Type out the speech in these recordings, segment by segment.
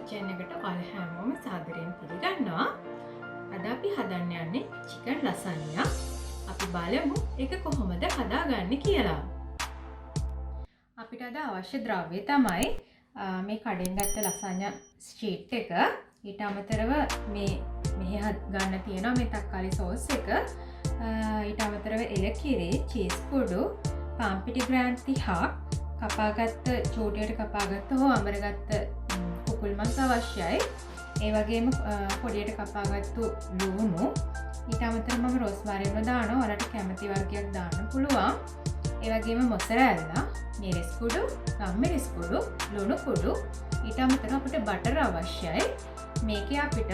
කිච්චන් එකට ඔයාලා හැමෝම සාදරයෙන් පිළිගන්නවා. අද අපි හදන්න යන්නේ චිකන් ලසන්යා. අපි බලමු ඒක කොහොමද හදාගන්නේ කියලා. අපිට අද අවශ්‍ය ද්‍රව්‍ය තමයි මේ කඩෙන් ගත්ත ලසන්යා ෂීට් එක. ඊට අමතරව මෙහි ගන්න තියෙනවා මේ තක්කාලි සෝස් එක. ඊට අමතරව එලකිරි, චීස් කුඩු, පාන් පිටි ග්‍රෑම් 30ක්, කපාගත්ත චූටියට කපාගත්ත හෝ අමරගත්ත කුකුල් මස් අවශ්‍යයි. ඒ වගේම පොඩියට කපාගත්තු ලුණු. ඊට අමතරව මම රෝස්මාරින්ව දානවා. ඔයාලට කැමති වර්ගයක් දාන්න පුළුවන්. ඒ වගේම මොසරැල්ලා, මිරිස් කුඩු, ගම්මිරිස් කුඩු, ලුණු කුඩු. ඊට අමතරව අපිට බටර් අවශ්‍යයි. මේකේ අපිට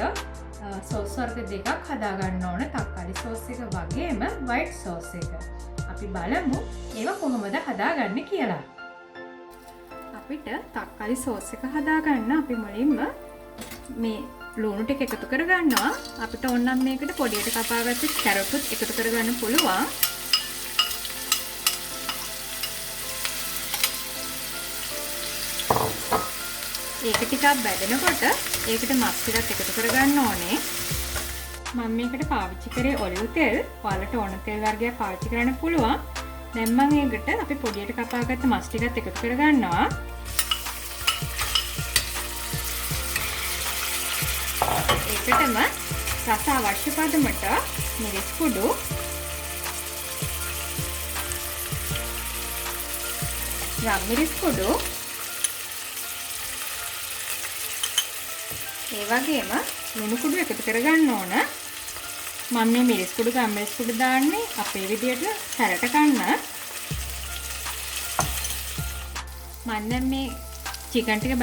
සෝස් වර්ග දෙකක් හදාගන්න ඕන. තක්කාලි සෝස් එක වගේම වයිට් සෝස් එක. අපි බලමු ඒවා කොහොමද හදාගන්නේ කියලා. අපිට තක්කාලි සෝස් එක හදාගන්න අපි මුලින්ම මේ ලුණු ටික එකතු කරගන්නවා. අපිට ඕනනම් මේකට පොඩියට කපාගත්ත කැරොට්ුත් එකතු කරගන්න පුළුවන්. ඒක ටිකක් බැදෙනකොට ඒකට මස් ටිකක් එකතු කරගන්න ඕනේ. මම මේකට පාවිච්චි කරේ ඔලිව් තෙල්. ඔයාලට ඕන තෙල් වර්ගයක් පාවිච්චි කරන්න පුළුවන්. දැන් මම ඒකට අපි පොඩියට කපාගත්ත මස් ටිකත් එකතු කරගන්නවා. ඒකටම රස අවශ්‍ය පදමට මිරිස් කුඩු, ගම්මිරිස් කුඩු, ඒ වගේම ලුණු කුඩු එකතු කරගන්න ඕන. මම මේ මිරිස් කුඩු, ගම්මිරිස් කුඩු දාන්නේ අපේ විදියට සැරට කන්න. මම දැන් මේ චිකන් ටික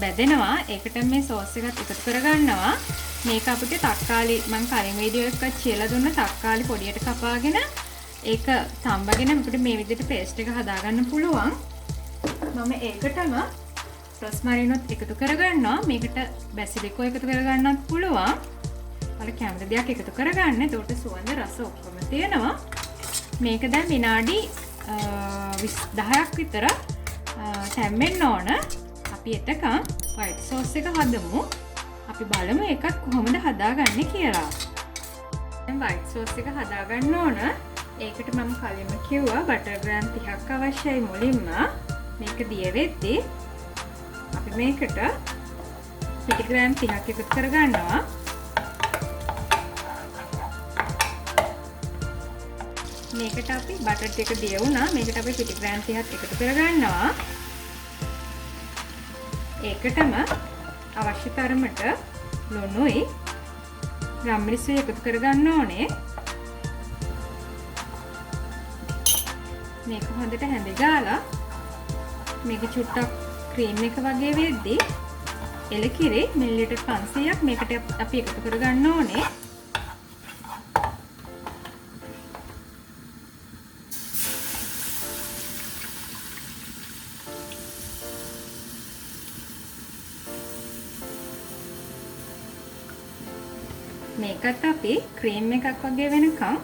බැදෙනවා. ඒකට මේ සෝස් එකත් එකතු කරගන්නවා. මේක අපිට තක්කාලි මම කලින් වීඩියෝ එකක කියලා දුන්න තක්කාලි පොඩියට කපාගෙන ඒක තඹගෙන අපිට මේ විදිහට පේස්ට් එක හදාගන්න පුළුවන්. මම ඒකටම රොස්මාරිනොත් එකතු කරගන්නවා. මේකට බැසිලිකෝ එකතු කරගන්නත් පුළුවන්. ඔයාලා කැමති දෙයක් එකතු කරගන්න. එතකොට සුවඳ රස ඔක්කොම තියෙනවා. මේක දැන් විනාඩි 10ක් විතර තැම්බෙන්න ඕන. අපි එතකන් වයිට් සෝස් එක හදමු. අපි බලමු ඒකත් කොහොමද හදාගන්නේ කියලා. දැන් වයිට් සෝස් එක හදාගන්න ඕන. ඒකට මම කලින්ම කිව්වා බටර් ග්‍රෑම් 30ක් අවශ්‍යයි මුලින්ම. මේක දිය වෙද්දී අපි මේකට පිටි ග්‍රෑම් 30ක් එකතු කරගන්නවා. මේකට අපි බටර් ටික දිය වුණා. මේකට අපි පිටි ග්‍රෑම් 30ක් එකතු කරගන්නවා. ඒකටම අවශ්‍ය තරමට ලුණුයි ගම්මිරිසුයි එකතු කරගන්න ඕනේ. මේක හොඳට හැඳි ගාලා මේක චුට්ටක් ක්‍රීම් එක වගේ වෙද්දී එලකිරි මිලිලිටර් 500ක් මේකට අපි එකතු කරගන්න ඕනේ. මේකත් අපි ක්‍රීම් එකක් වගේ වෙනකම්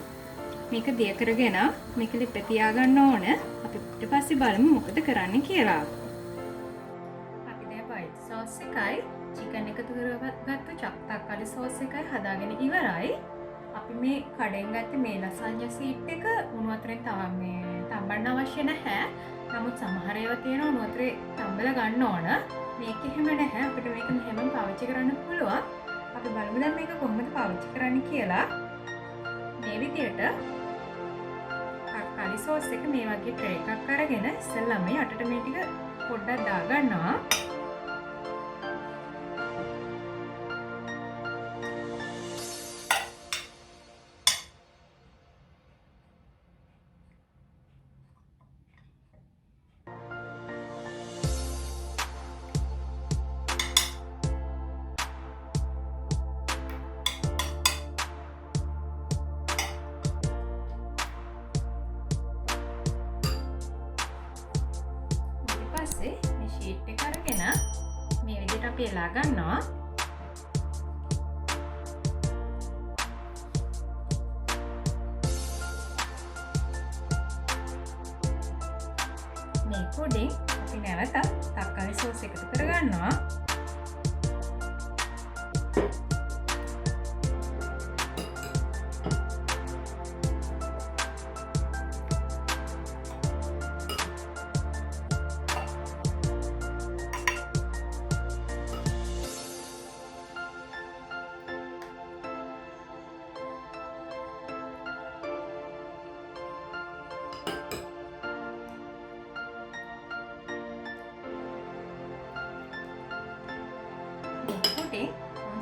මේක දිය කරගෙන මේක ලිපේ තියාගන්න ඕන. අපි ඊට පස්සේ බලමු මොකද කරන්න කියලා. අපි දැන් වයිට් සෝස් එකයි චිකන් එකතු කරගත්තු තක්කාලි සෝස් එකයි හදාගෙන ඉවරයි. අපි මේ කඩෙන් ගත්ත මේ ලසන්යා ෂීට් එක උණු වතුරෙන් තඹන්න අවශ්‍ය නැහැ. නමුත් සමහර ඒවා තියෙන උණු වතුරේ තඹලා ගන්න ඕන. මේක එහෙම නැහැ. අපිට මේක මෙහෙම පාවිච්චි කරන්න පුළුවන්. අපි බලමු දැන් මේක කොහොමද පාවිච්චි කරන්න කියලා. මේ විදියට තක්කාලි සෝස් එක මේ වගේ ට්‍රේ එකක් අරගෙන ඉස්සෙල්ලාම යටට මේ ටික පොඩ්ඩක් දාගන්නවා. මේ ෂීට් එක අරගෙන මේ විදිහට අපි එලා ගන්නවා. මේ පොඩි අපි නැවත තක්කාලි සෝස් එකතු කරගන්නවා.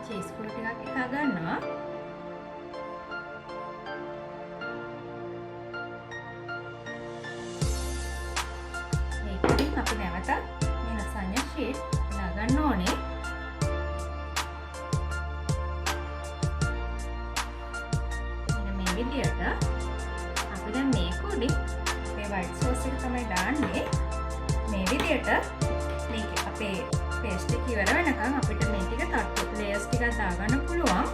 චීස් කුඩු ටිකක් එහා ගන්නවා. මේකෙන් අපි නැවත මේ ලසාන්යා ෂීට් ලා ගන්න ඕනේ. මෙන්න මේ විදියට අපි දැන් මේක උඩින් මේ white sauce එක තමයි දාන්නේ. මේ විදියට මේක අපේ paste එක ඉවර වෙනකන් අපිට මේ ටික තට්ටු layers ටිකක් දාගන්න පුළුවන්.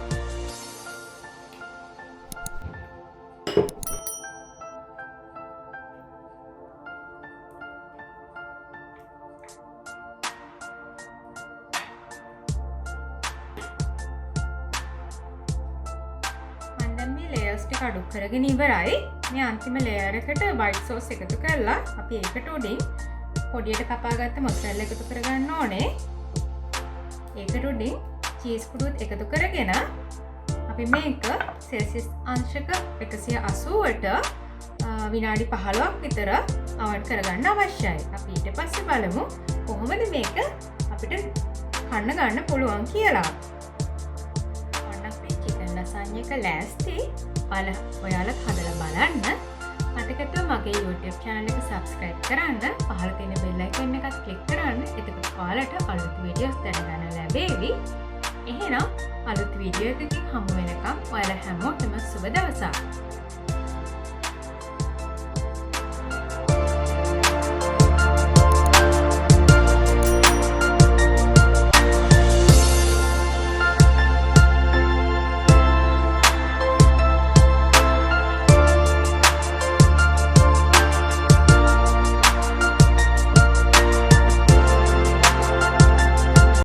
layers ටික අඩු කරගෙන ඉවරයි. මේ අන්තිම layer එකට white sauce එකතු කරලා අපි ඒකට උඩින් පොඩියට කපාගත්ත මොසරෙල්ලා එකතු කරගන්න ඕනේ. ඒකට උඩින් චීස් කුඩුත් එකතු කරගෙන අපි මේක සෙල්සියස් අංශක 180ට විනාඩි 15ක් විතර අවන් කරගන්න අවශ්‍යයි. අපි ඊට පස්සේ බලමු කොහොමද මේක අපිට කන්න ගන්න පුළුවන් කියලා. ලසාන්යා එක ලෑස්ති. ඔයාලත් හදලා බලන්න. මතකද මගේ YouTube channel එක subscribe කරන්න. පහළ තියෙන bell icon එකත් click කරන්න. එතකොට ඔයාලට අලුත් videos දැනගන්න ලැබෙවි. එහෙනම් අලුත් video එකකින් හමු වෙනකම් ඔයාලා හැමෝටම සුබ දවසක්.